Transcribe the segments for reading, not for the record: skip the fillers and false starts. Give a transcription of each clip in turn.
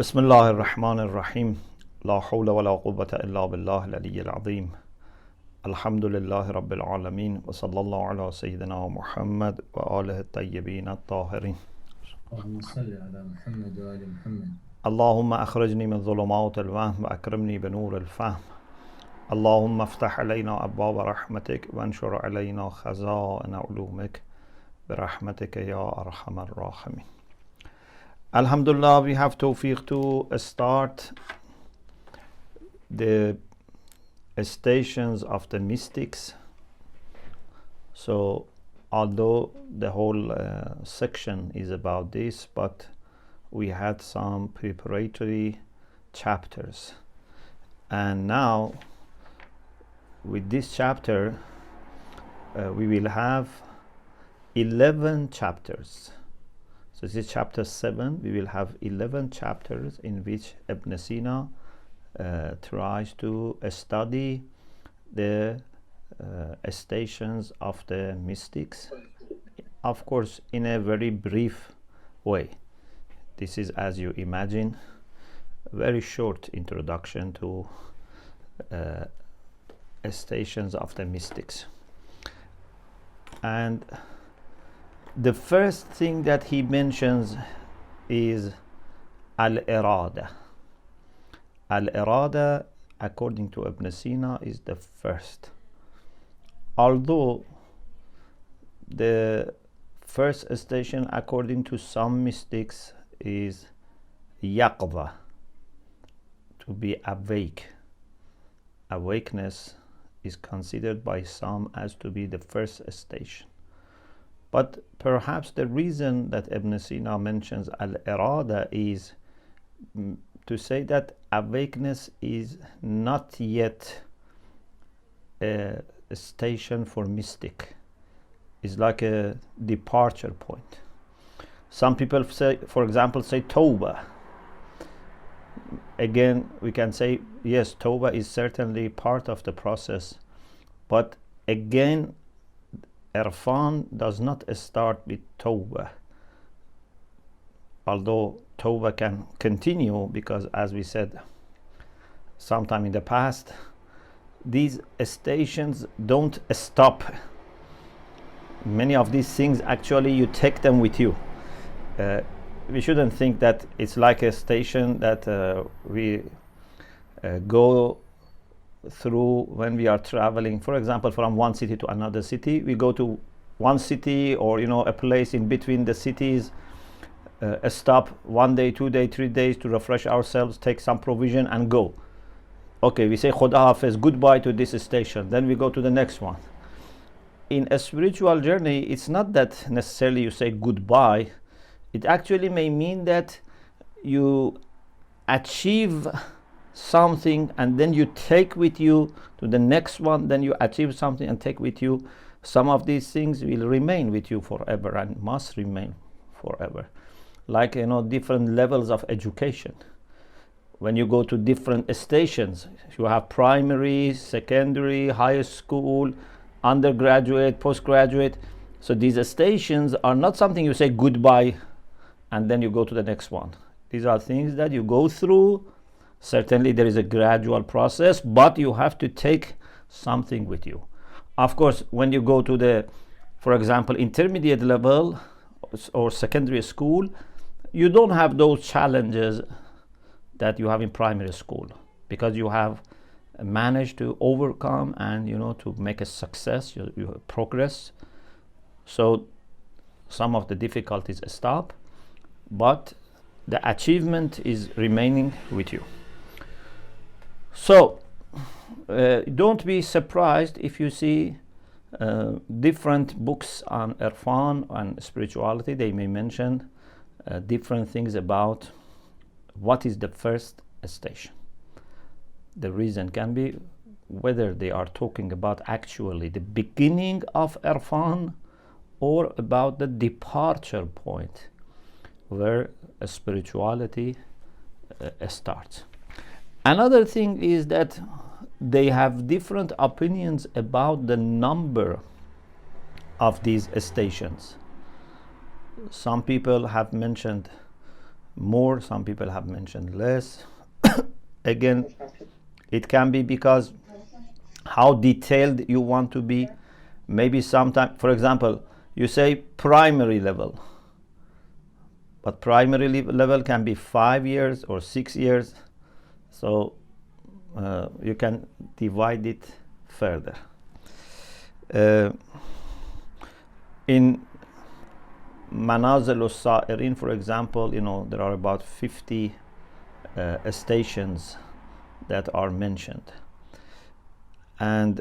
بسم الله الرحمن الرحيم لا حول ولا قوة إلا بالله العلي العظيم الحمد لله رب العالمين وصلى الله على سيدنا محمد وآله الطيبين الطاهرين اللهم صل على محمد وآل محمد. اللهم أخرجني من ظلمات الوهم وأكرمني بنور الفهم. اللهم افتح علينا أبواب رحمتك وانشر علينا خزائن علومك برحمتك يا أرحم الراحمين. Alhamdulillah, we have tawfiq to start the stations of the mystics. So although the whole section is about this, but we had some preparatory chapters, and now with this chapter we will have 11 chapters. So this is chapter 7. We will have 11 chapters in which Ibn Sina tries to study the stations of the mystics, of course in a very brief way. This is, as you imagine, a very short introduction to stations of the mystics. And the first thing that he mentions is al-Irada. Al-Irada, according to Ibn Sina, is the first. Although the first station, according to some mystics, is yaqza, to be awake. Awakeness is considered by some as to be the first station. But perhaps the reason that Ibn Sina mentions al-Irada is to say that awakeness is not yet a station for mystic. It's like a departure point. Some people say, for example, say Tawbah. Again, we can say, yes, Tawbah is certainly part of the process. But again, Irfan does not start with Tawbah, although Tawbah can continue, because as we said sometime in the past, these stations don't stop. Many of these things, actually, you take them with you. We shouldn't think that it's like a station that we go through when we are traveling. For example, from one city to another city, we go to one city, or a place in between the cities, stop 1 day, 2 day, 3 days to refresh ourselves, take some provision and go. Okay, we say Khuda Hafiz, goodbye to this station, then we go to the next one. In a spiritual journey, it's not that necessarily you say goodbye. It actually may mean that you achieve something and then you take with you to the next one, then you achieve something and take with you. Some of these things will remain with you forever and must remain forever, like different levels of education. When you go to different stations, you have primary, secondary, high school, undergraduate, postgraduate. So these stations are not something you say goodbye and then you go to the next one. These are things that you go through. Certainly there is a gradual process, but you have to take something with you. Of course, when you go to the, for example, intermediate level or secondary school, you don't have those challenges that you have in primary school, because you have managed to overcome and to make a success, you progress. So some of the difficulties stop, but the achievement is remaining with you. So don't be surprised if you see different books on Irfan and spirituality. They may mention different things about what is the first station. The reason can be whether they are talking about actually the beginning of Irfan or about the departure point where a spirituality starts. Another thing is that they have different opinions about the number of these stations. Some people have mentioned more, some people have mentioned less. Again, it can be because how detailed you want to be. Maybe sometime, for example, you say primary level, but primary level can be 5 years or 6 years, so you can divide it further. In Manazil al-Sa'irin, for example, there are about 50 stations that are mentioned, and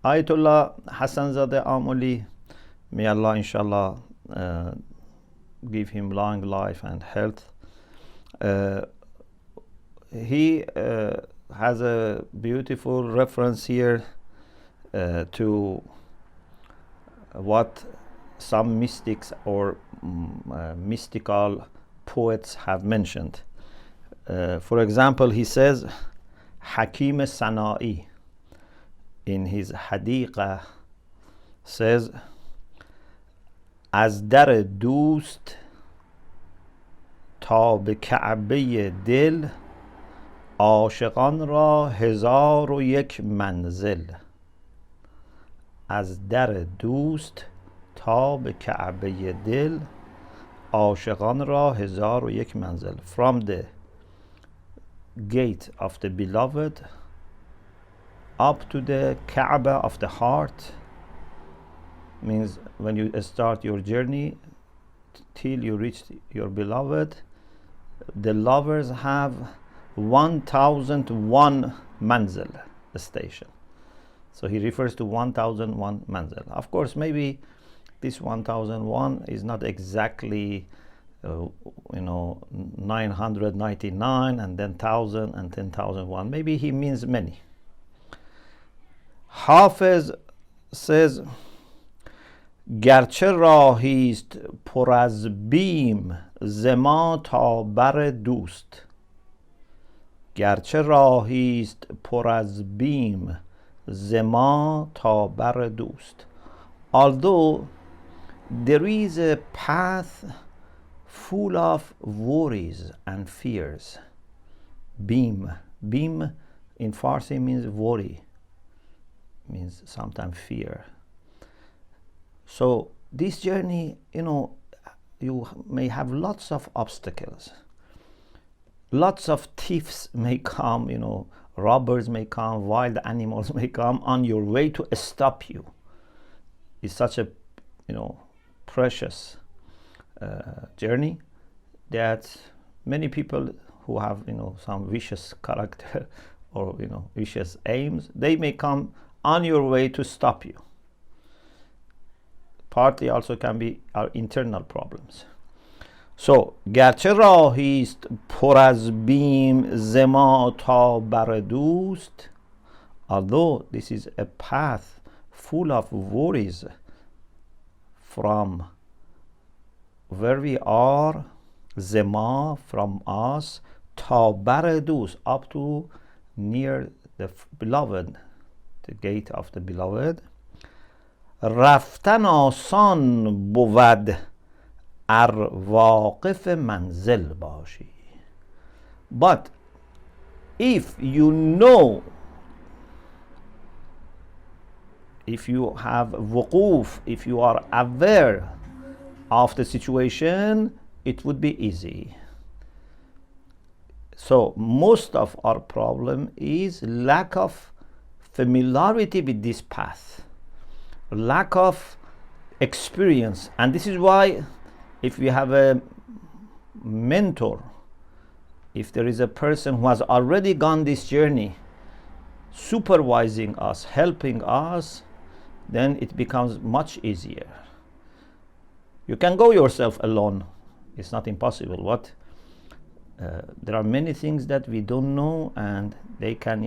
Ayatollah Hassanzadeh Amuli, may Allah inshallah give him long life and health, he has a beautiful reference here to what some mystics or mystical poets have mentioned. For example, he says Hakim Sana'i in his Hadiqa says, از در دوست تا به کعبه دل عاشقان را 1001 منزل. از در دوست تا به کعبه دل عاشقان را 1001 منزل. From the gate of the beloved up to the Kaaba of the heart, means when you start your journey till you reach your beloved, the lovers have 1001 manzil, a station. So he refers to 1001 manzil. Of course, maybe this 1001 is not exactly 999 and then 1000 and 10,001. Maybe he means many. Hafiz says, گرچه راهیست پر از بیم ز ما تا بر دوست. گرچه راهیست پر از بیم ز ما تا بر دوست. Although there is a path full of worries and fears. Beam in Farsi means worry, means sometimes fear. So this journey, you may have lots of obstacles. Lots of thieves may come, robbers may come, wild animals may come on your way to stop you. It's such a, precious journey that many people who have, some vicious character or, vicious aims, they may come on your way to stop you. Partly also can be our internal problems. So, گرچه راهیست پر از بیم ز ما تا بر دوست. Although this is a path full of worries from where we are, ز ما, from us, تا بر دوست, up to near the beloved, the gate of the beloved. رفتن آسان بود ار واقف منزل باشی. But if you know, if you have wuquf, if you are aware of the situation, it would be easy. So most of our problem is lack of familiarity with this path, lack of experience. And this is why if we have a mentor, if there is a person who has already gone this journey, supervising us, helping us, then it becomes much easier. You can go yourself alone, it's not impossible. What there are many things that we don't know, and they can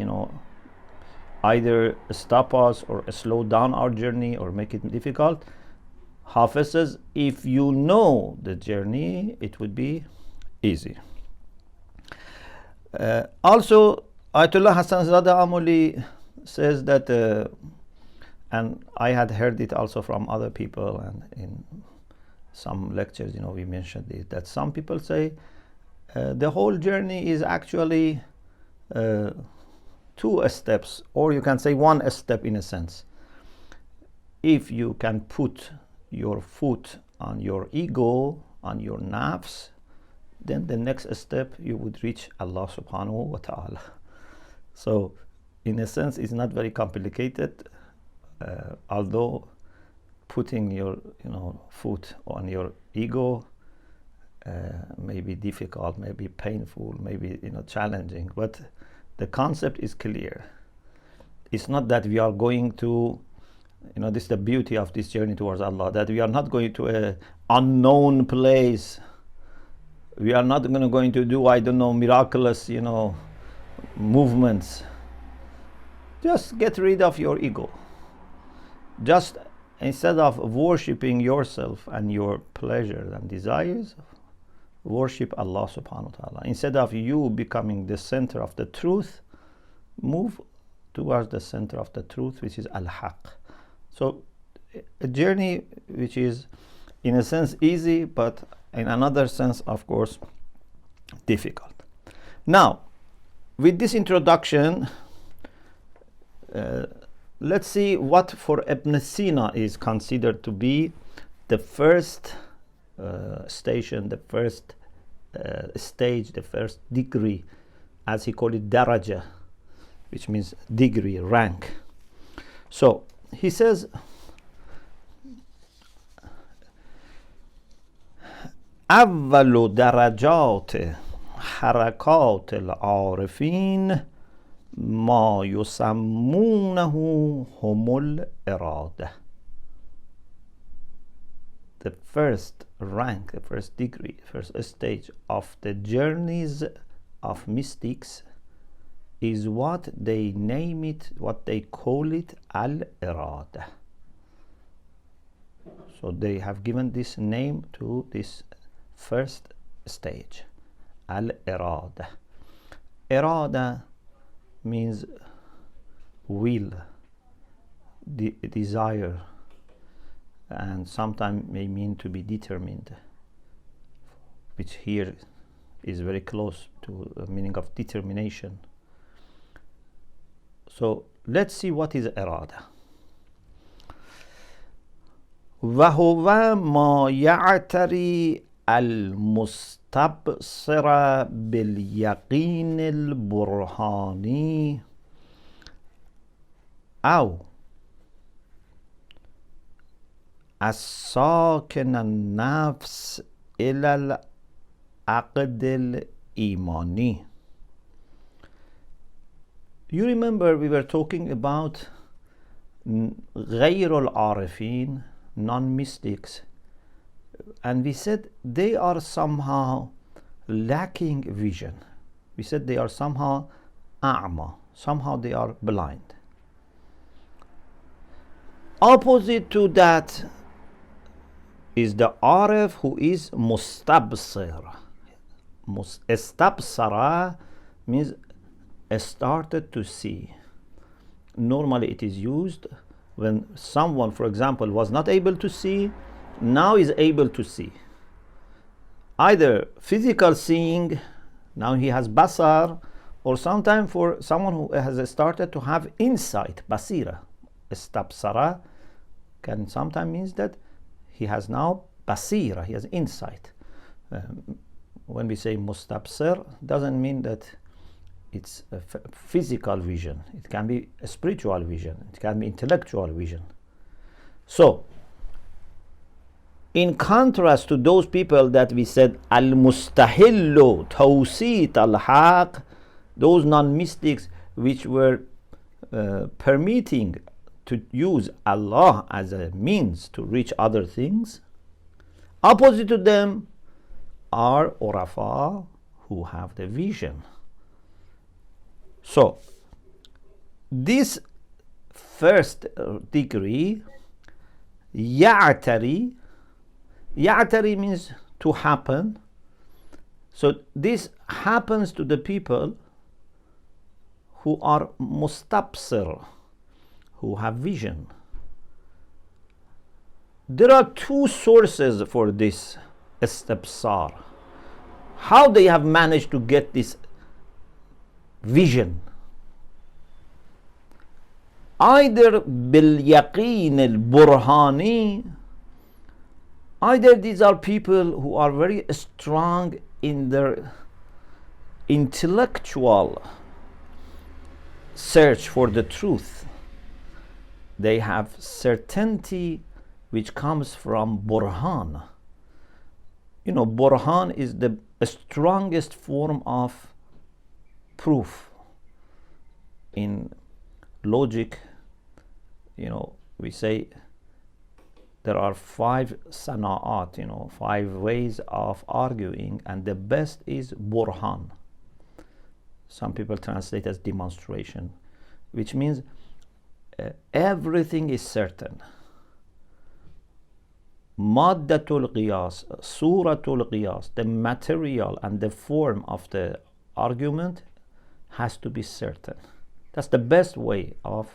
either stop us or slow down our journey or make it difficult. Hafiz says, if you know the journey, it would be easy. Also, Ayatollah Hassanzadeh Amuli says that, and I had heard it also from other people and in some lectures, we mentioned it, that some people say the whole journey is actually 2 steps, or you can say 1 step in a sense. If you can put your foot on your ego, on your nafs, then the next step you would reach Allah subhanahu wa ta'ala. So in a sense it's not very complicated, although putting your foot on your ego may be difficult, may be painful, maybe challenging, but the concept is clear. It's not that we are going to, this is the beauty of this journey towards Allah, that we are not going to an unknown place. We are not going to do, I don't know, miraculous, movements. Just get rid of your ego. Just instead of worshipping yourself and your pleasures and desires, worship Allah subhanahu wa ta'ala. Instead of you becoming the center of the truth, move towards the center of the truth, which is al-haq. So a journey which is in a sense easy, but in another sense, of course, difficult. Now, with this introduction, let's see what for Ibn Sina is considered to be the first station, the first stage, the first degree, as he called it, daraja, which means degree, rank. So he says, أول درجات حركات العارفين ما يسمونه هم الإرادة. The first rank, the first degree, first stage of the journeys of mystics is what they name it, what they call it, al-Irada. So they have given this name to this first stage, al-Irada. Irada means will, desire, and sometimes may mean to be determined, which here is very close to the meaning of determination. So let's see what is irada. وهو ما يعتري المستبصر باليقين البرهاني أو الساكن النفس إلى العقد الإيماني. You remember we were talking about غير العارفين, non-mystics, and we said they are somehow lacking vision. We said they are somehow a'ma, somehow they are blind. Opposite to that is the arif who is mustabsir. Istabsara means started to see. Normally it is used when someone, for example, was not able to see, now is able to see. Either physical seeing, now he has basar, or sometimes for someone who has started to have insight, basira. Istabsara can sometimes means that he has now basira, he has insight. When we say mustabsir, doesn't mean that it's a physical vision. It can be a spiritual vision. It can be intellectual vision. So, in contrast to those people that we said al-mustahillu tawsit al-haq, those non-mystics which were permitting to use Allah as a means to reach other things, opposite to them are urafa who have the vision. So this first degree, ya'tari means to happen. So this happens to the people who are mustabsir, who have vision. there are two sources for this istibsar. How they have managed to get this vision? Either باليقين البرهاني, either these are people who are very strong in their intellectual search for the truth. They have certainty which comes from burhan. You know, burhan is the strongest form of proof. In logic, you know, we say there are 5 sana'at, you know, 5 ways of arguing, and the best is burhan. Some people translate as demonstration, which means everything is certain. Maddatul qiyas, suratul qiyas, the material and the form of the argument has to be certain. That's the best way of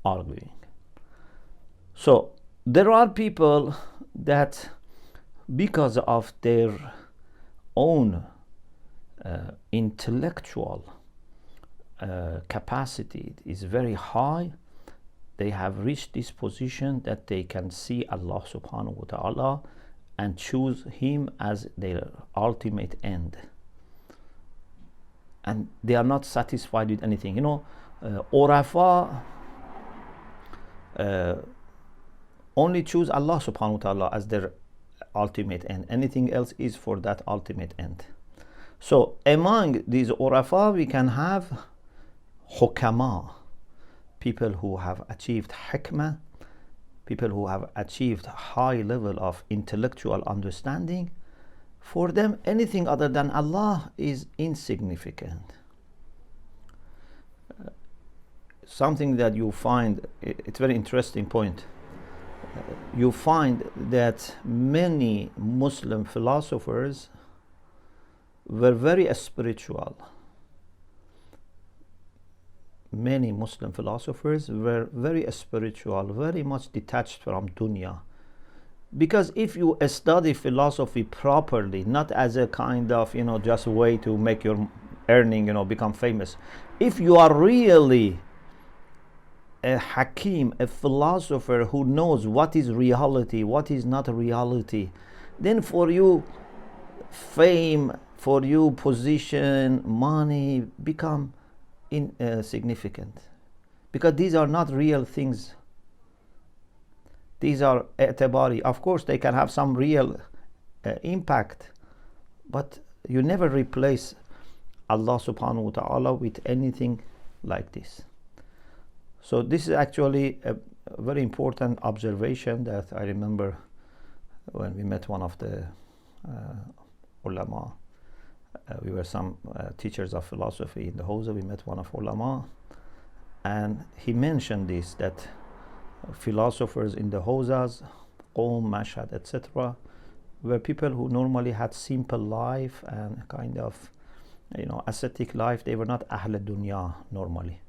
arguing. So there are people that, because of their own intellectual capacity is very high, they have reached this position that they can see Allah subhanahu wa ta'ala and choose Him as their ultimate end. And they are not satisfied with anything. You know, Urafa only choose Allah subhanahu wa ta'ala as their ultimate end. Anything else is for that ultimate end. So among these Urafa we can have Hukama, people who have achieved hikmah, people who have achieved high level of intellectual understanding. For them, anything other than Allah is insignificant. Something that you find, it's a very interesting point. You find that many Muslim philosophers were very spiritual. Many Muslim philosophers were very spiritual, very much detached from dunya. Because if you study philosophy properly, not as a kind of, you know, just way to make your earning, you know, become famous. If you are really a hakim, a philosopher who knows what is reality, what is not reality, then for you, fame, for you, position, money become insignificant. Because these are not real things. These are i'tibari. Of course, they can have some real impact, but you never replace Allah subhanahu wa ta'ala with anything like this. So this is actually a very important observation that I remember when we met one of the ulama. We were some teachers of philosophy in the Hawza. We met one of ulama, and he mentioned this, that philosophers in the Hawzas, Qom, Mashhad, etc., were people who normally had simple life and kind of, you know, ascetic life. They were not Ahl dunya normally.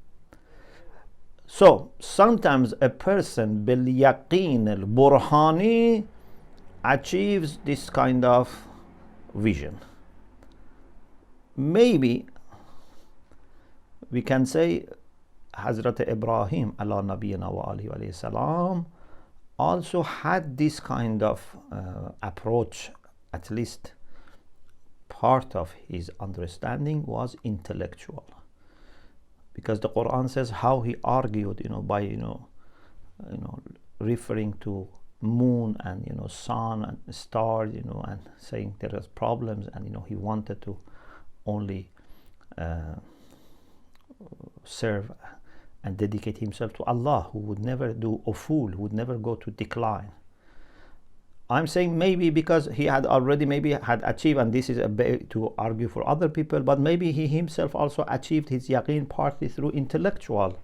So sometimes a person باليقين البرهاني achieves this kind of vision. Maybe we can say Hazrat Ibrahim ala nabiyina wa alihi wa salam also had this kind of approach. At least part of his understanding was intellectual, because the Quran says how he argued, you know, by referring to moon and, you know, sun and stars, you know, and saying there is problems, and, you know, he wanted to only serve and dedicate himself to Allah, who would never do uful, who would never go to decline. I'm saying maybe because he had already maybe had achieved, and this is a bit to argue for other people, but maybe he himself also achieved his yaqeen partly through intellectual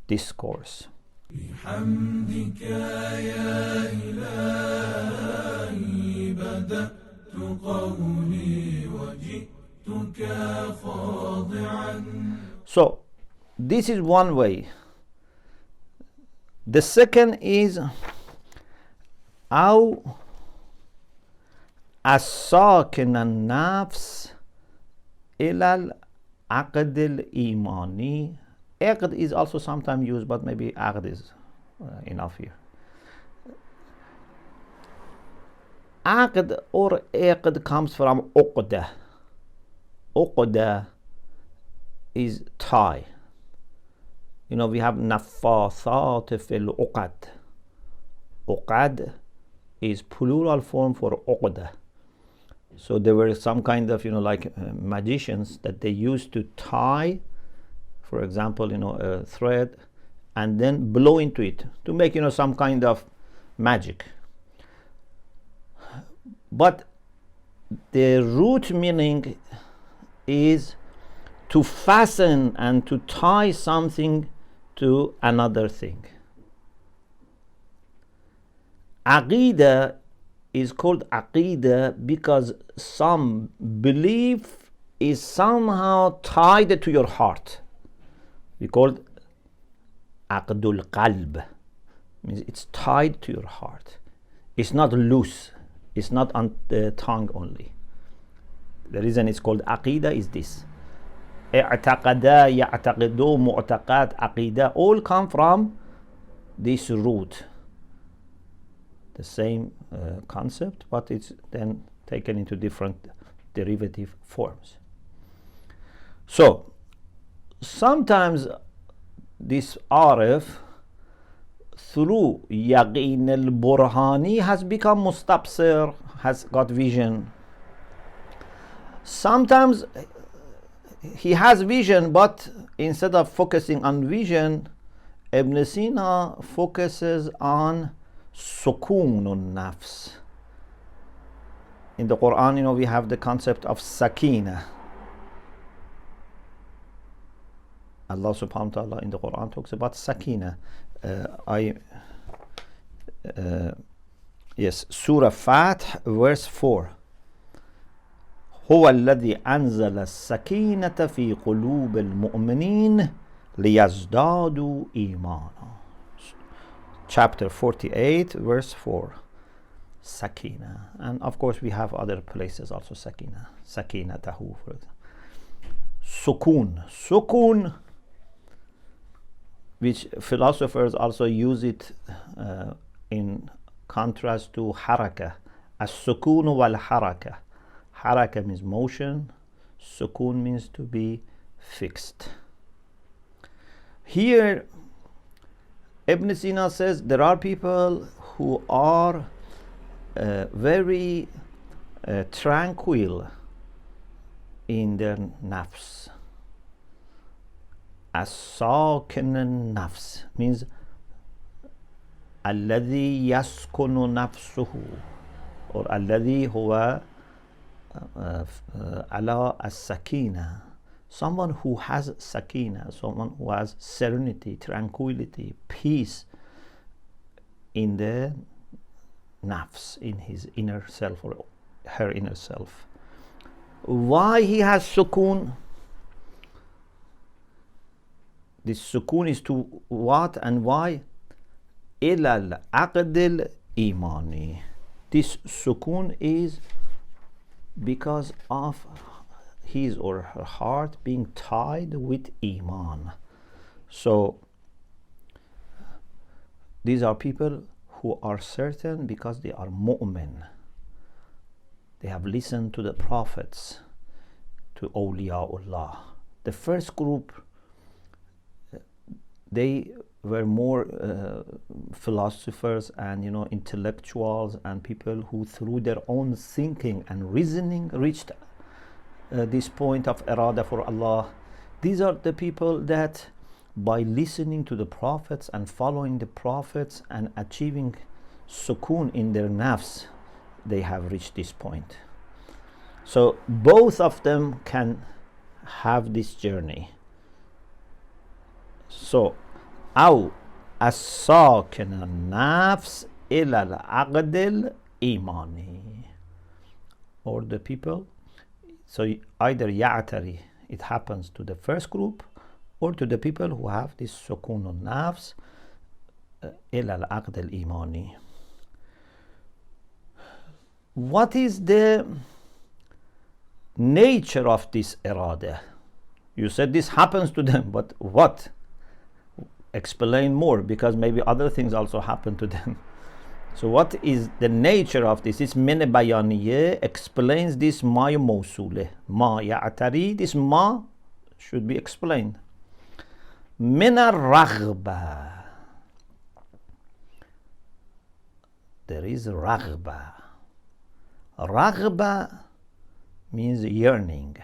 discourse. بحمدك يا إلهي بدأت قولي وجئتك خاضعا. So this is one way. The second is أو الساكن النفس إلى العقد الإيماني. عقد is also sometimes used, but maybe عقد is enough here. عقد or عقد comes from عقدة. عقدة is tie. You know, we have نفاثات في العقد. عقد is plural form for عقدة. So there were some kind of, you know, like magicians that they used to tie, for example, you know, a thread and then blow into it to make, you know, some kind of magic. But the root meaning is to fasten and to tie something to another thing. Aqidah is called Aqidah because some belief is somehow tied to your heart. We call it Aqdul Qalb. Means it's tied to your heart. It's not loose. It's not on the tongue only. The reason it's called Aqidah is this. اعتقدا يعتقدوا معتقد عقيدة all come from this root. The same concept, but it's then taken into different derivative forms. So sometimes this Arif through Yaqeen al-Burhani has become Mustabsir, has got vision. Sometimes he has vision, but instead of focusing on vision, Ibn Sina focuses on Sukoon nafs. In the Quran, you know, we have the concept of Sakina. Allah subhanahu wa ta'ala in the Quran talks about Sakina. Yes, Surah Fath, verse 4. هو الذي أنزل السكينة في قلوب المؤمنين ليزدادوا إيمانا. Chapter 48, verse 4. Sakina. And of course we have other places also Sakina. Sakina Tahu, for example. Sukoon. Sukoon, which philosophers also use it in contrast to Harkah. As-Sukoon wal-Harkah. Haraka means motion, Sukoon means to be fixed. Here, Ibn Sina says there are people who are very tranquil in their nafs. As-Sakin nafs means الذي يسكن نفسه or الذي هو ala as-sakina, someone who has sakina, someone who has serenity, tranquility, peace in the nafs, in his inner self or her inner self. Why he has sukoon? This sukoon is to what and why? Ila al-aqd al-Imani. This sukoon is because of his or her heart being tied with Iman. So these are people who are certain because they are mu'min. They have listened to the prophets, to awliyaullah. The first group, they were more philosophers and, you know, intellectuals and people who through their own thinking and reasoning reached this point of irada for Allah. These are the people that by listening to the prophets and following the prophets and achieving sukoon in their nafs, they have reached this point. So both of them can have this journey. So أو الساكن النفس إلى العقد الإيماني, or the people, so either يعتري, it happens to the first group, or to the people who have this سكون النفس إلى العقد الإيماني. what is the nature of this irada? You said this happens to them, but what? Explain more, because maybe other things also happen to them. So what is the nature of this? This min bayaniye explains this ma mawsule. Ma ya'tari, this ma should be explained. Min al-Raghba. There is Raghba. Raghba means yearning,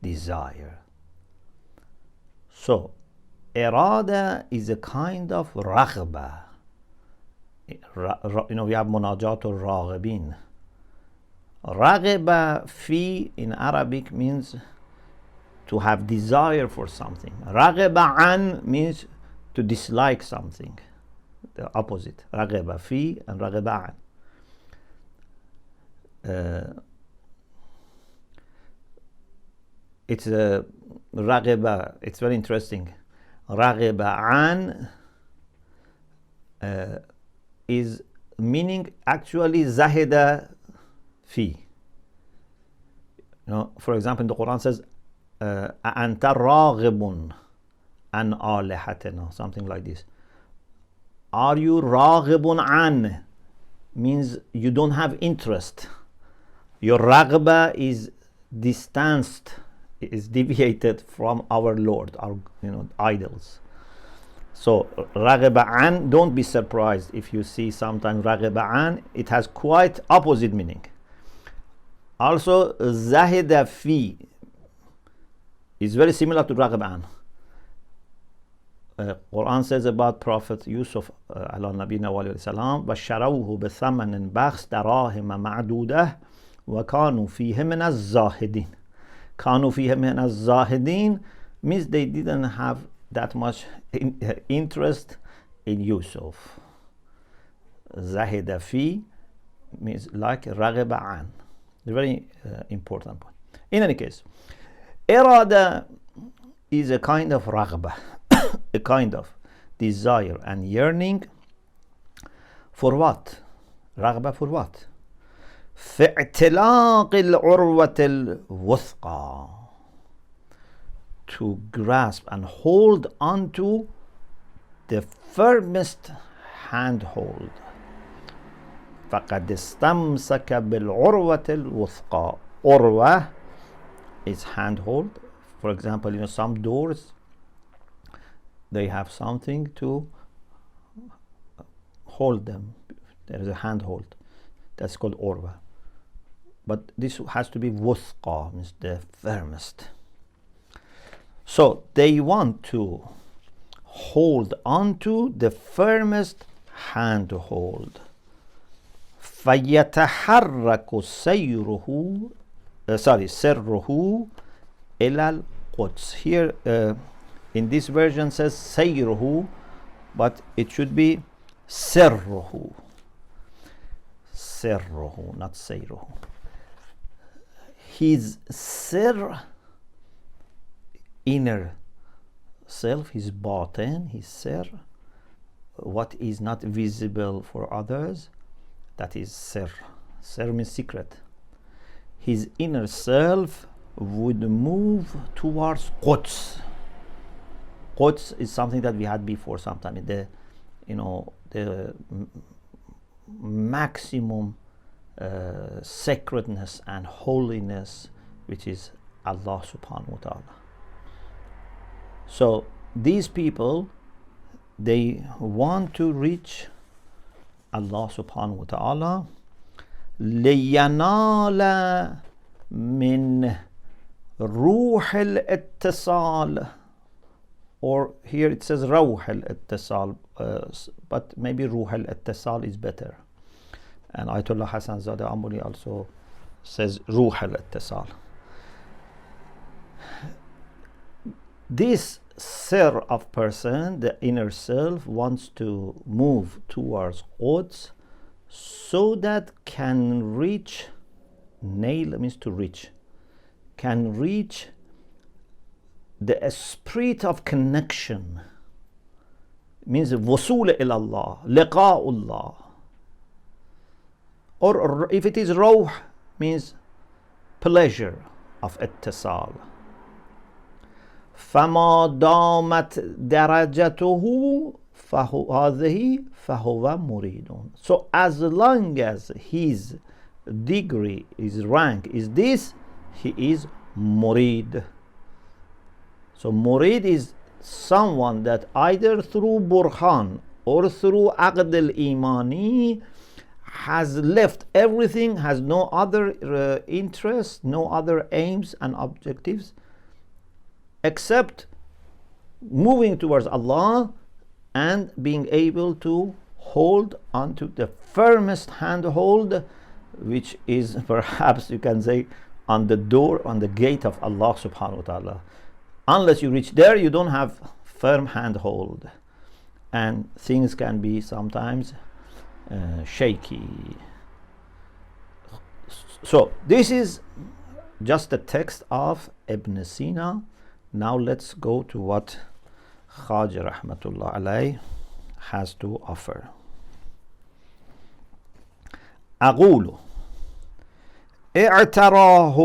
desire. So, Irada is a kind of Raghba. We have Munajat al Raghibin. Raghiba fi in Arabic means to have desire for something. Raghiba an means to dislike something. The opposite. Raghiba fi and Raghiba an. It's a Raghiba. It's very interesting. Raghiba an is meaning actually Zahida fi. For example, in the Quran says, Anta raghibun an alihatina, something like this. Are you raghibun an? Means you don't have interest. Your raghba is distanced, is deviated from our Lord, our idols. So raghiba an, don't be surprised if you see sometimes raghiba an, it has quite opposite meaning. Also zahida fi is very similar to raghiba an. Quran says about Prophet Yusuf ala nabina wa alayhi salam, basharawhu bi thamanin bakhs darahim ma'dudah wa kanu fihi min az-zahidin. Kanu fihi min az-zahidin means they didn't have that much interest in Yusuf. Zahida fi means like raghiba an. A very important point. In any case, irada is a kind of raghba, a kind of desire and yearning. For what? Raghba for what? فيتحرك العروة الوثقى, to grasp and hold onto the firmest handhold. فقد استمسك بالعروة الوثقى. Urwa is handhold. For example, some doors, they have something to hold them. There is a handhold. That's called urwa. But this has to be wuthqa, means the firmest. So they want to hold onto the firmest handhold. فيتحرك سره سره إلى القدس. Here in this version says سيره, but it should be سره. سره, not سيره. His sir, inner self, his batin, his sir, what is not visible for others, that is sir. Sir means secret. His inner self would move towards Quds. Quds is something that we had before sometime. The maximum sacredness and holiness, which is Allah subhanahu wa ta'ala. So these people, they want to reach Allah subhanahu wa ta'ala. لينال من روح الاتصال, or here it says روح الاتصال, but maybe روح الاتصال is better. And Ayatollah Hassan Zadeh Amuli also says روح الاتصال. This sir of person, the inner self, wants to move towards Quds so that can reach, nail means to reach, can reach the spirit of connection, means وصول إلى الله, لقاء الله, or if it is روح means pleasure of اتصال. فما دامت درجته فهو مريد. So as long as his degree, his rank is this, he is murid. So murid is someone that either through burhan or through aqd al-Iemani has left everything, has no other interests, no other aims and objectives except moving towards Allah and being able to hold onto the firmest handhold, which is perhaps you can say on the door, on the gate of Allah subhanahu wa ta'ala. Unless you reach there, you don't have firm handhold, and things can be sometimes shaky. So this is just the text of Ibn Sina. Now let's go to what Khaja rahmatullah alayh has to offer. أقول اعتراه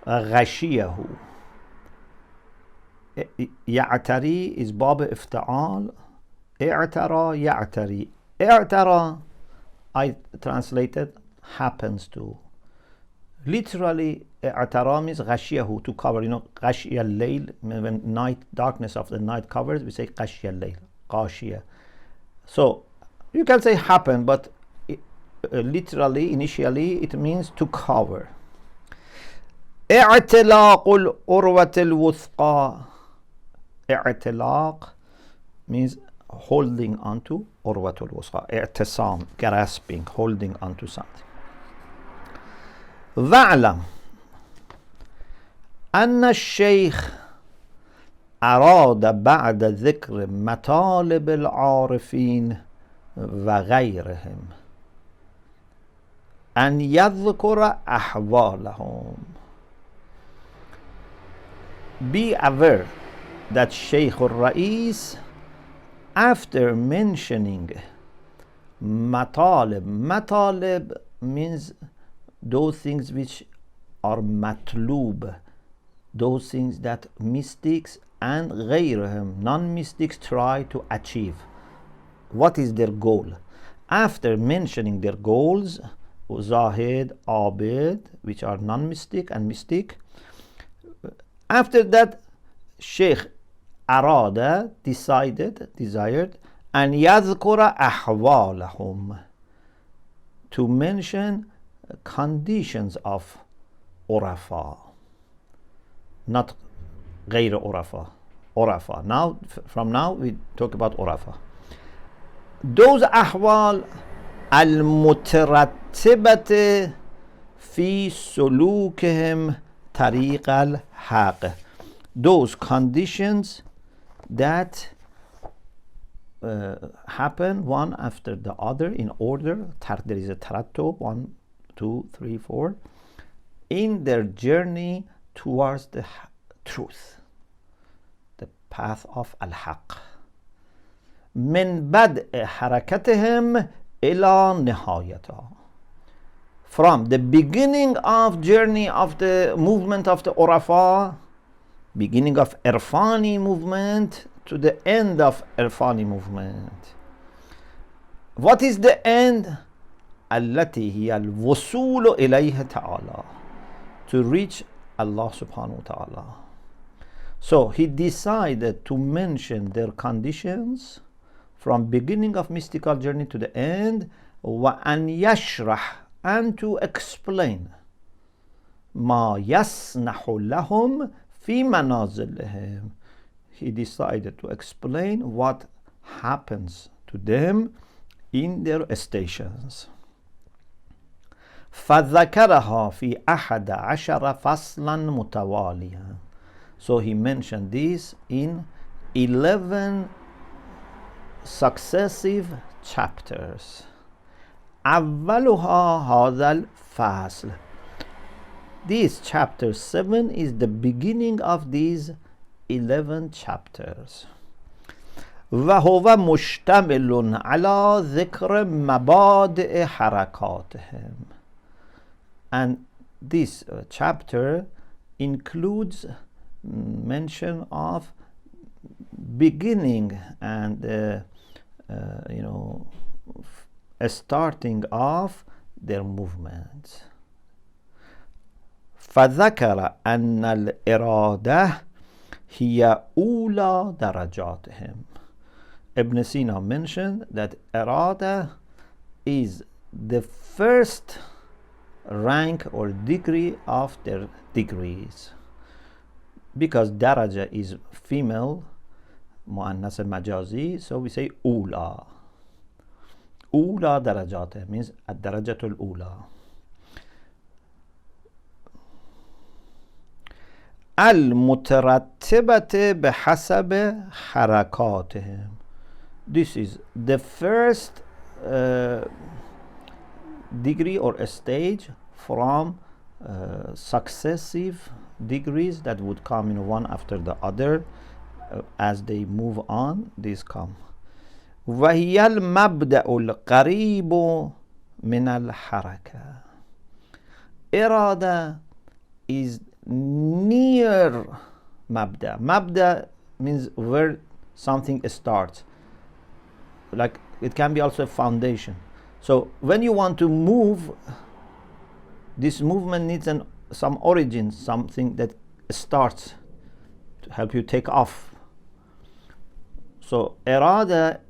غشيه. يعتري is باب افتعال. اعترى يعتري. اعترى I translated happens to. Literally اعترى means غشيه, to cover. You know, غشي الليل, when night, darkness of the night covers, we say غشي الليل, غاشية. So you can say happen, but literally, initially, it means to cover. اعتلاق العروة الوثقى. اعتلاق means holding onto عروة الوثقى. اعتصام, grasping, holding onto something. واعلم أن الشيخ أراد بعد ذكر مطالب العارفين وغيرهم أن يذكر أحوالهم. Be aware that Sheikh al-Rais, after mentioning matalib means those things which are matlub, those things that mystics and غيرهم, non-mystics, try to achieve. What is their goal? After mentioning their goals, Zahid, Abid, which are non-mystic and mystic, after that Sheikh Arada desired, and يذكر أحوالهم, to mention conditions of Urafa, not غير Urafa. Now, from now we talk about Urafa. Those أحوال المترتبة في سلوكهم طريق الحق, those conditions that happen one after the other in order. There is a tarattub, 1, 2, 3, 4, in their journey towards the truth, the path of al-haq. من بدء حركتهم إلى نهايتها, from the beginning of journey of the movement of the Urafa, beginning of Irfani movement, to the end of Irfani movement. What is the end? التي هي الوصول إليه تعالى, to reach Allah subhanahu wa ta'ala. So he decided to mention their conditions from beginning of mystical journey to the end, وأن يشرح, and to explain ما يسنح لهم في منازلهم. He decided to explain what happens to them in their stations. فذكرها في 11 فصلا متواليا. So he mentioned this in 11 successive chapters. أولها هذا الفصل. This chapter 7 is the beginning of these 11 chapters. وهو مشتمل على ذكر مبادئ حركاتهم. And this chapter includes mention of beginning and starting of their movements. فذكر أن الإرادة هي أولى درجاتهم. Ibn Sina mentioned that Irada is the first rank or degree of their degrees. Because daraja is female, muannas al-majazi, so we say ula. Ula darajat means ad-darajatul ula. Al-mutarattibati bihasab harakatihim. This is the first degree or a stage from successive degrees that would come one after the other. As they move on, these come. وهي المبدأ القريب من الحركة. إرادة is near مبدأ. مبدأ means where something starts. Like it can be also a foundation. So when you want to move, this movement needs some origin, something that starts to help you take off. So irada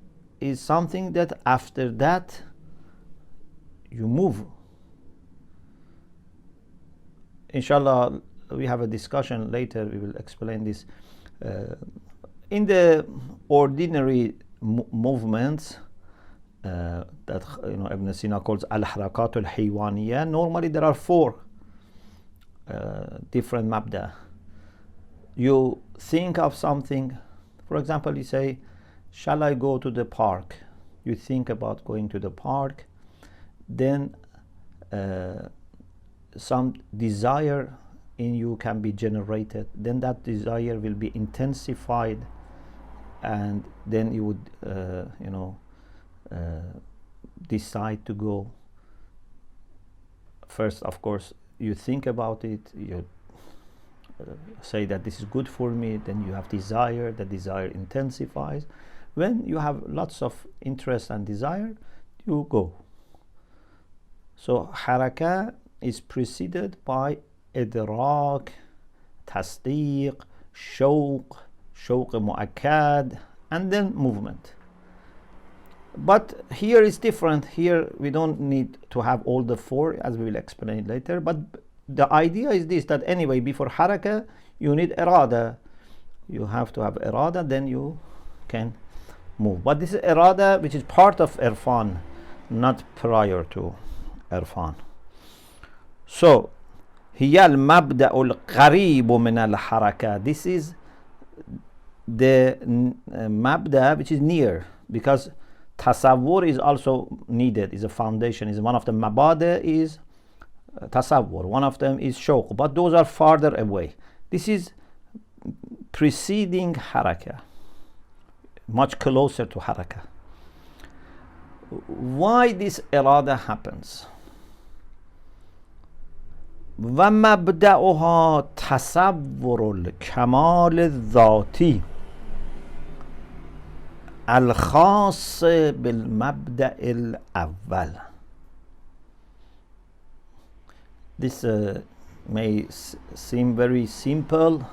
is something that after that you move. Inshallah, we have a discussion later, we will explain this. In the ordinary movements that Ibn Sina calls al-Harakat al-Hiwaniyya, normally there are 4 different mabda. You think of something, for example, you say, shall I go to the park? You think about going to the park, then some desire in you can be generated, then that desire will be intensified, and then you would decide to go. First, of course, you think about it, you say that this is good for me, then you have desire, the desire intensifies. When you have lots of interest and desire, you go. So حركة is preceded by إدراك, تصديق, شوق مؤكد, and then movement. But here is different. Here we don't need to have all the 4, as we will explain later. But the idea is this, that anyway, before حركة, you need إرادة. You have to have إرادة, then you can move. But this is إرادة which is part of Irfan, not prior to Irfan. So هي المبدأ القريب من الحركة. This is the mabda which is near, because tasawwur is also needed, is a foundation, is one of the mabada is tasawwur, one of them is shawq, but those are farther away. This is preceding haraka, much closer to haraka. Why this irada happens? ومبدأها تصور الكمال الذاتي الخاص بالمبدأ الأول. This may seem very simple,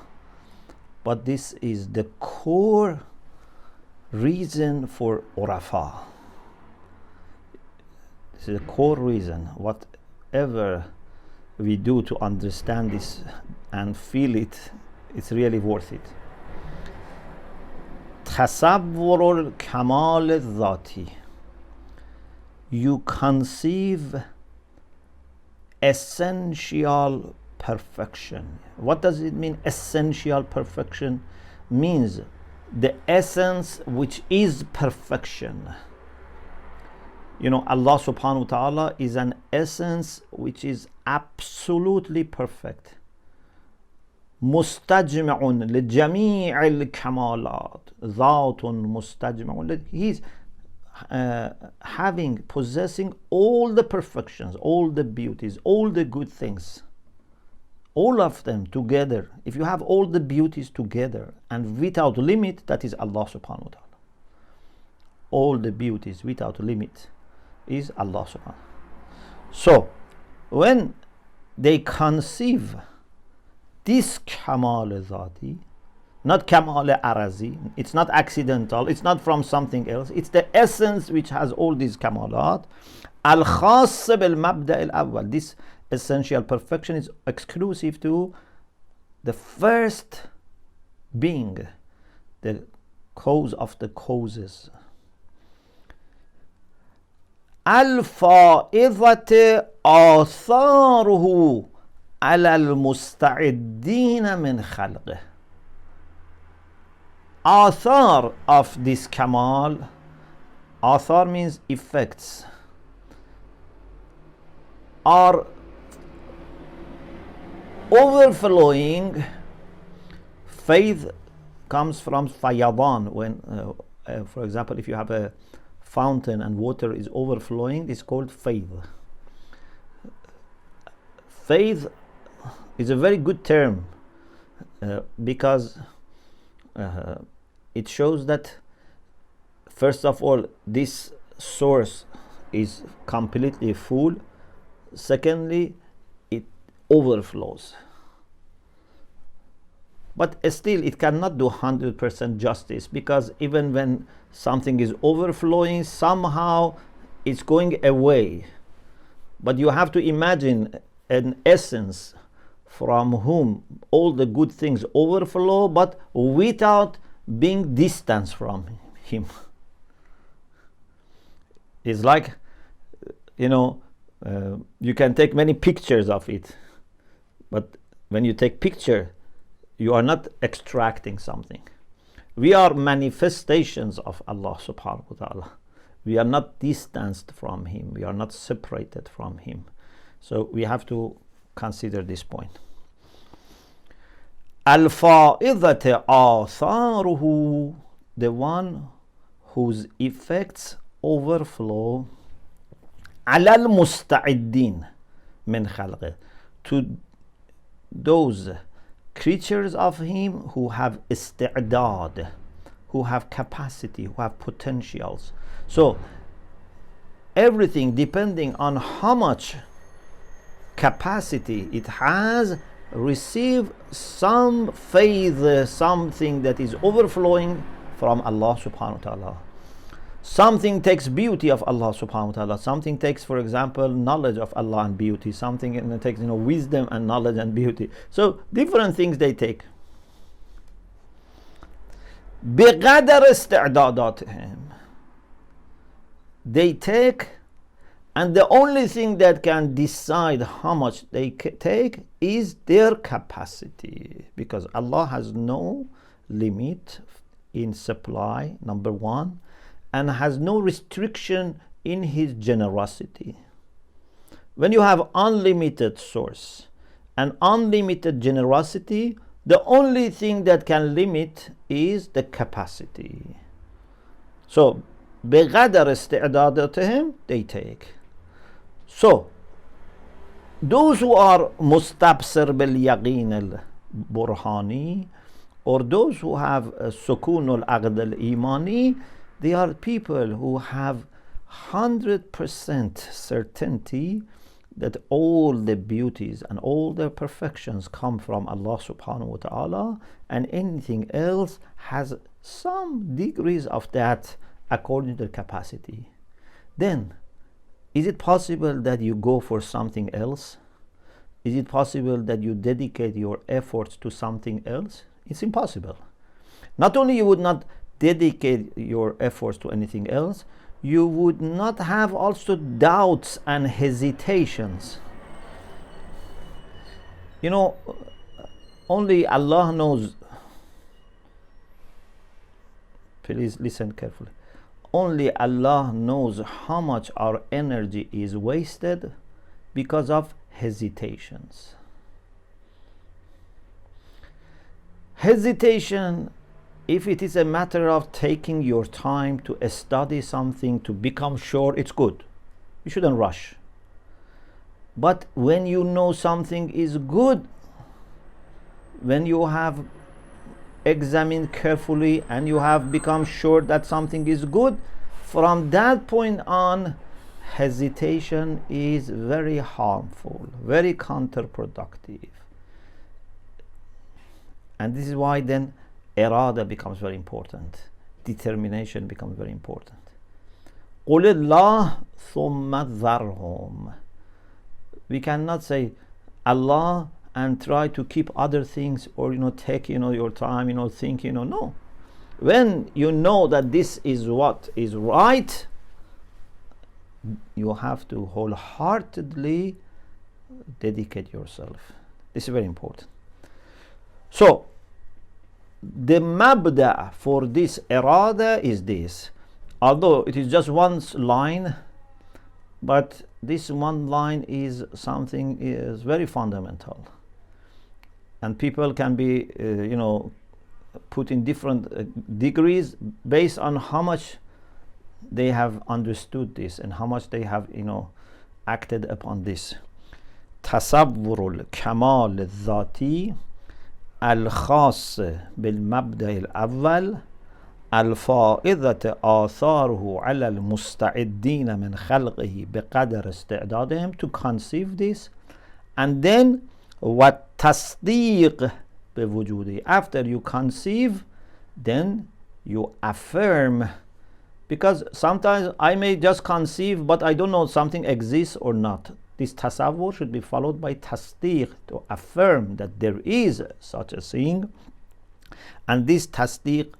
but this is the core reason for Urafa. This is the core reason. Whatever we do to understand this and feel it, it's really worth it. تصور الكمال الذاتي. You conceive essential perfection. What does it mean, essential perfection? Means the essence which is perfection. Allah subhanahu wa ta'ala is an essence which is absolutely perfect. مستجمع لجميع الكمالات ذات مستجمع. He's possessing all the perfections, all the beauties, all the good things, all of them together. If you have all the beauties together and without limit, that is Allah subhanahu wa ta'ala. All the beauties without limit is Allah subhanahu wa ta'ala. So when they conceive this Kamal Zati, not Kamal Arazi, it's not accidental, it's not from something else, it's the essence which has all these Kamalat. Al-Khass bil-Mabda' al-Awwal, this essential perfection is exclusive to the first being, the cause of the causes. Al-Fa'idhat atharuhu ala al-musta'idin min khalqih. Athar of this Kamal, athar means effects, are overflowing. Faith comes from fayadan. When for example, if you have a fountain and water is overflowing, it's called faith. Faith is a very good term because it shows that first of all this source is completely full. Secondly, it overflows. But still it cannot do 100% justice, because even when something is overflowing, somehow it's going away. But you have to imagine an essence from whom all the good things overflow, but without being distant from him. It's like, you can take many pictures of it, but when you take picture, you are not extracting something. We are manifestations of Allah subhanahu wa ta'ala. We are not distanced from him. We are not separated from him. So we have to consider this point. Al-Fa'idhat atharuhu, the one whose effects overflow, ala al-musta'iddin min khalqih, to those creatures of him who have isti'dad, who have capacity, who have potentials. So everything depending on how much capacity it has, receive some faith, something that is overflowing from Allah subhanahu wa ta'ala. Something takes beauty of Allah subhanahu wa ta'ala, something takes, for example, knowledge of Allah and beauty, something takes wisdom and knowledge and beauty. So different things they take. بقدر استعداداتهم, they take, and the only thing that can decide how much they take is their capacity, because Allah has no limit in supply, number one, and has no restriction in his generosity. When you have unlimited source and unlimited generosity, the only thing that can limit is the capacity. So بقدر استعداداتهم, they take. So those who are mustabsir باليقين البرهاني, or those who have سكون العقد الإيماني, they are people who have 100% certainty that all the beauties and all the perfections come from Allah subhanahu wa ta'ala, and anything else has some degrees of that according to the capacity. Then is it possible that you go for something else? Is it possible that you dedicate your efforts to something else? It's impossible. Not only you would not dedicate your efforts to anything else, you would not have also doubts and hesitations. Only Allah knows. Please listen carefully. Only Allah knows how much our energy is wasted because of hesitations. Hesitation, if it is a matter of taking your time to study something, to become sure, it's good. You shouldn't rush. But when you know something is good, when you have examined carefully and you have become sure that something is good, from that point on, hesitation is very harmful, very counterproductive. And this is why then Irada becomes very important. Determination becomes very important. قُلِ اللَّهِ ثُمَّ ذَرْهُمْ. We cannot say Allah and try to keep other things, or take your time, think, no. When you know that this is what is right, you have to wholeheartedly dedicate yourself. This is very important. So the mabda for this irada is this. Although it is just one line, but this one line is something is very fundamental. And people can be, put in different degrees based on how much they have understood this and how much they have, acted upon this. تصور الكمال الذاتي الخاص بالمبدأ الأول الفائضة آثاره على المستعدين من خلقه بقدر استعدادهم, to conceive this, and then والتصديق بوجوده. After you conceive, then you affirm, because sometimes I may just conceive but I don't know something exists or not. This tasawwur should be followed by tasdiq, to affirm that there is such a thing. And this tasdiq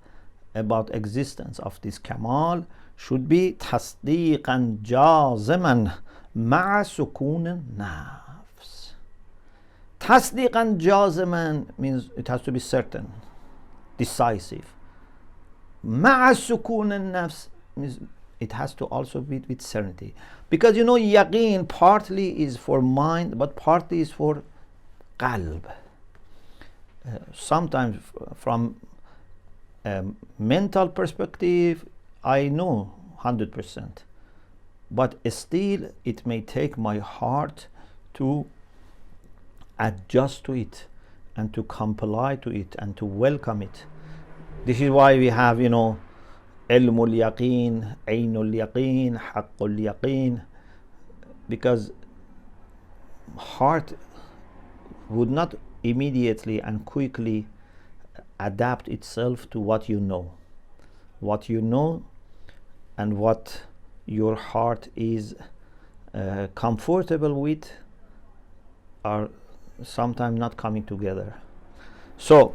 about existence of this kamal should be tasdiqan jaziman ma'a sukun nafs. Tasdiqan jaziman means it has to be certain, decisive. Ma'a sukun nafs means it has to also be with certainty. Because yaqeen partly is for mind, but partly is for qalb. Sometimes from a mental perspective, I know 100%. But still, it may take my heart to adjust to it and to comply to it and to welcome it. This is why we have, علم اليقين, عين اليقين, حق اليقين, because heart would not immediately and quickly adapt itself to what you know. What you know and what your heart is comfortable with are sometimes not coming together. So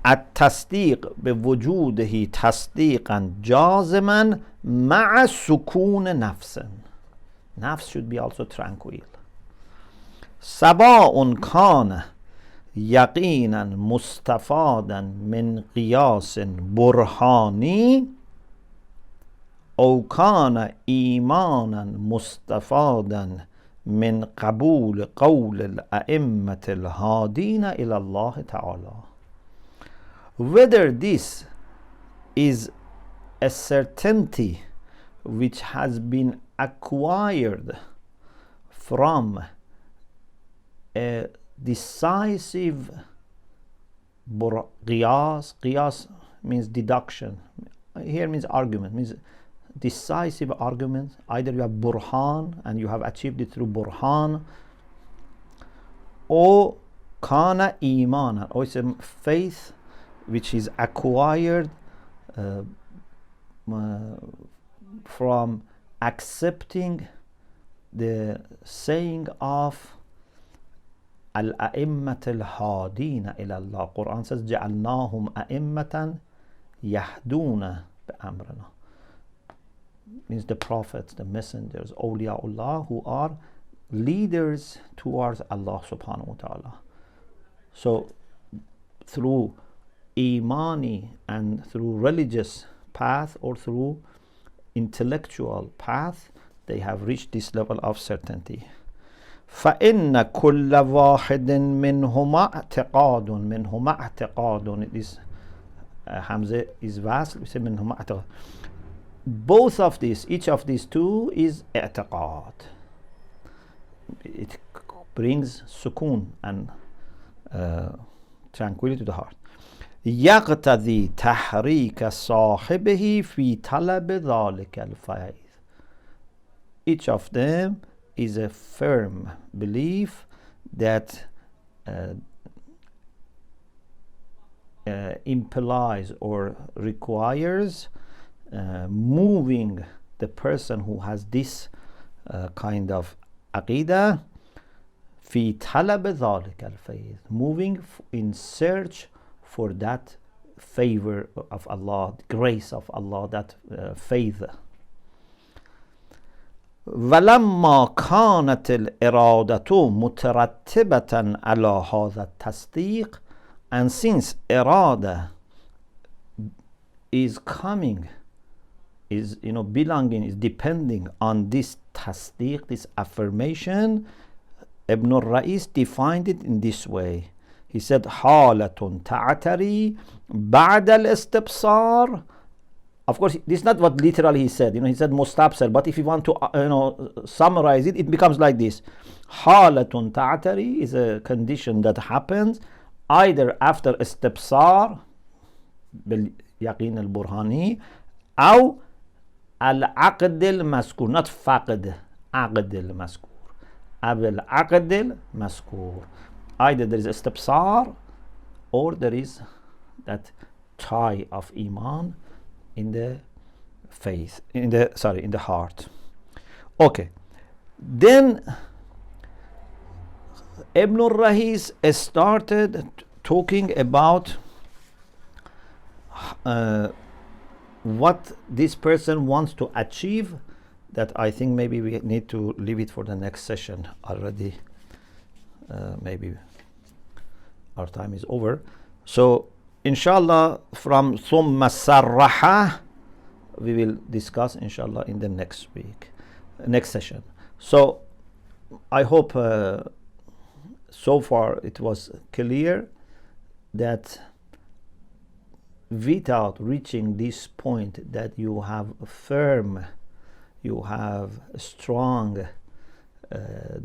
التصديق بوجوده تصديقا جازما مع سكون نفس. Nafs should be also tranquil. سواء كان يقينا مستفادا من قياس برهاني أو كان إيمانا مستفادا من قبول قول الأئمة الهادين إلى الله تعالى. Whether this is a certainty which has been acquired from a decisive qiyas. Qiyas means deduction. Here means argument, means decisive argument. Either you have burhan and you have achieved it through burhan, or kana iman, or it's a faith which is acquired from accepting the saying of al-a'immat al-hadina ila Allah. Quran says جعلناهم أئمة يهدون بأمرنا, means the prophets, the messengers, awliyaullah, who are leaders towards Allah subhanahu wa ta'ala. So through Imani and through religious path or through intellectual path, they have reached this level of certainty. فإن كل واحد منهما اعتقاد. This Hamza is vast. We say منهما اعتقاد. Both of these, each of these two is اعتقاد. It brings sukun and tranquility to the heart. يقتضي تحريك صاحبه في طلب ذلك الفيض. Each of them is a firm belief that implies or requires moving the person who has this kind of aqidah في طلب ذلك الفيض, moving in search for that favor of Allah, grace of Allah, that faith. ولما كانت الإرادة مترتبة على هذا التصديق, and since irada is coming, is belonging, is depending on this tasdiq, this affirmation, Ibn al-Ra'is defined it in this way. He said حالة تعتري بعد الاستبصار. Of course, this is not what literally he said. He said mustabsir, but if you want to summarize it, it becomes like this. حالة تعتري is a condition that happens either after istibsar باليقين البرهاني أو العقد المذكور, not فقد, عقد المذكور, أو العقد المذكور. Either there is istibsar or there is that tie of iman in the faith, in the heart. Okay, then Ibn al-Rahis started talking about what this person wants to achieve, that I think maybe we need to leave it for the next session already. Maybe our time is over. So inshallah, from ثم صرح we will discuss inshallah in the next session. So I hope so far it was clear that without reaching this point that you have strong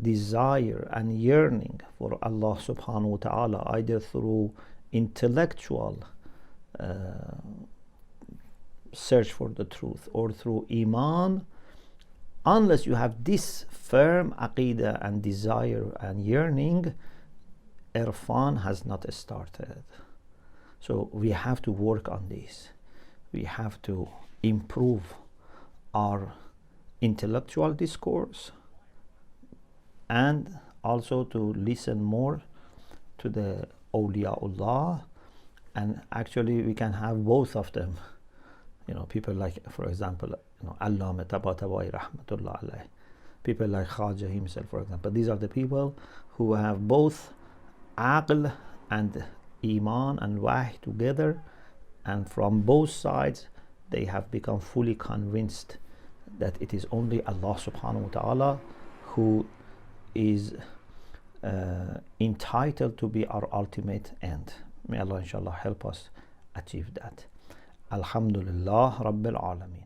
desire and yearning for Allah subhanahu wa ta'ala, either through intellectual search for the truth or through iman, unless you have this firm aqidah and desire and yearning, irfan has not started. So we have to work on this. We have to improve our intellectual discourse and also to listen more to the awliyaullah, and actually we can have both of them. People like, for example, Allama Tabatabai rahmatullah alayh, people like Khaja himself, for example. These are the people who have both aql and iman and wahy together, and from both sides they have become fully convinced that it is only Allah subhanahu wa ta'ala who is entitled to be our ultimate end. May Allah inshallah help us achieve that. Alhamdulillah Rabbil Alameen.